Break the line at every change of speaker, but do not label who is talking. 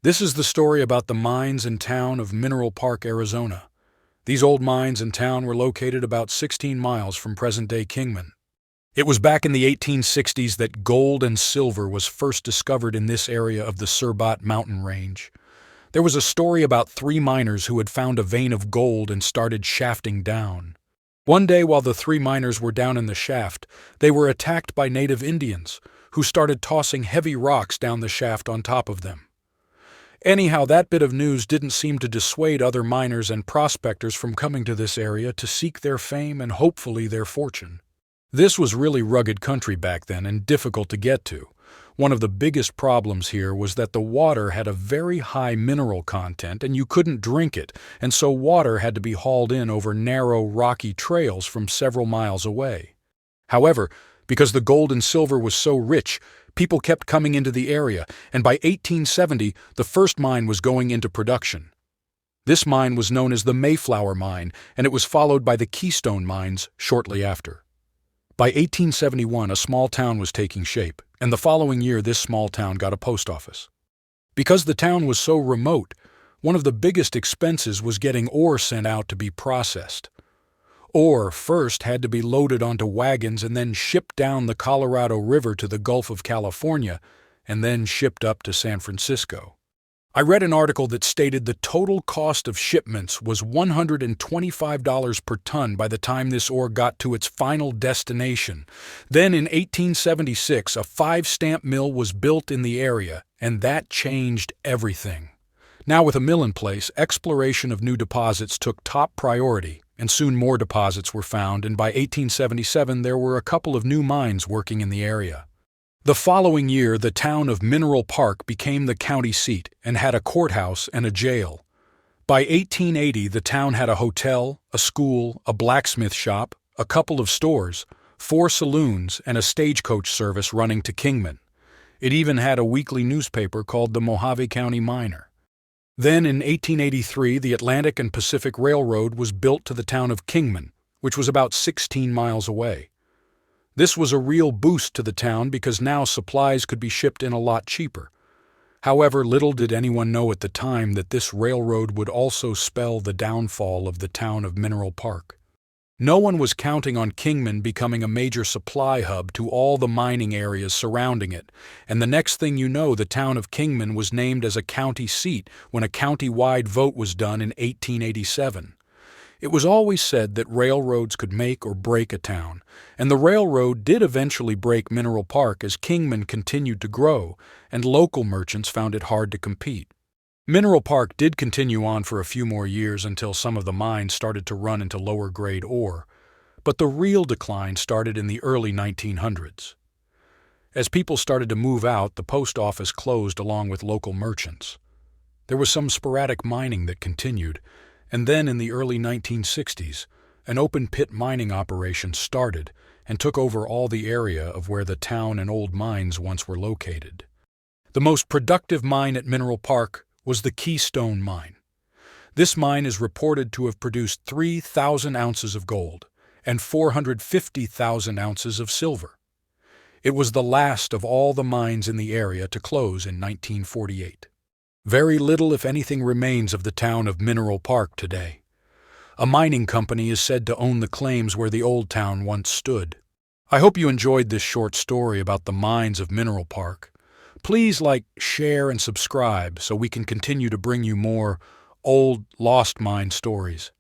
This is the story about the mines and town of Mineral Park, Arizona. These old mines and town were located about 16 miles from present-day Kingman. It was back in the 1860s that gold and silver was first discovered in this area of the Cerbat mountain range. There was a story about three miners who had found a vein of gold and started shafting down. One day while the three miners were down in the shaft, they were attacked by native Indians, who started tossing heavy rocks down the shaft on top of them. Anyhow, that bit of news didn't seem to dissuade other miners and prospectors from coming to this area to seek their fame and hopefully their fortune. This was really rugged country back then and difficult to get to. One of the biggest problems here was that the water had a very high mineral content and you couldn't drink it, and so water had to be hauled in over narrow, rocky trails from several miles away. However, because the gold and silver was so rich, people kept coming into the area, and by 1870, the first mine was going into production. This mine was known as the Mayflower mine, and it was followed by the Keystone mines shortly after. By 1871, a small town was taking shape, and the following year this small town got a post office. Because the town was so remote, one of the biggest expenses was getting ore sent out to be processed. Ore first had to be loaded onto wagons and then shipped down the Colorado River to the Gulf of California, and then shipped up to San Francisco. I read an article that stated the total cost of shipments was $125 per ton by the time this ore got to its final destination. Then in 1876, a 5-stamp mill was built in the area, and that changed everything. Now with a mill in place, exploration of new deposits took top priority, and soon more deposits were found, and by 1877 there were a couple of new mines working in the area. The following year, the town of Mineral Park became the county seat and had a courthouse and a jail. By 1880, the town had a hotel, a school, a blacksmith shop, a couple of stores, 4 saloons, and a stagecoach service running to Kingman. It even had a weekly newspaper called the Mojave County Miner. Then in 1883, the Atlantic and Pacific Railroad was built to the town of Kingman, which was about 16 miles away. This was a real boost to the town because now supplies could be shipped in a lot cheaper. However, little did anyone know at the time that this railroad would also spell the downfall of the town of Mineral Park. No one was counting on Kingman becoming a major supply hub to all the mining areas surrounding it, and the next thing you know, the town of Kingman was named as a county seat when a county-wide vote was done in 1887. It was always said that railroads could make or break a town, and the railroad did eventually break Mineral Park as Kingman continued to grow, and local merchants found it hard to compete. Mineral Park did continue on for a few more years until some of the mines started to run into lower-grade ore, but the real decline started in the early 1900s. As people started to move out, the post office closed along with local merchants. There was some sporadic mining that continued, and then in the early 1960s, an open-pit mining operation started and took over all the area of where the town and old mines once were located. The most productive mine at Mineral Park was the Keystone mine. This mine is reported to have produced 3,000 ounces of gold and 450,000 ounces of silver. It was the last of all the mines in the area to close in 1948. Very little, if anything, remains of the town of Mineral Park today. A mining company is said to own the claims where the old town once stood. I hope you enjoyed this short story about the mines of Mineral Park. Please like, share, and subscribe so we can continue to bring you more old, lost mine stories.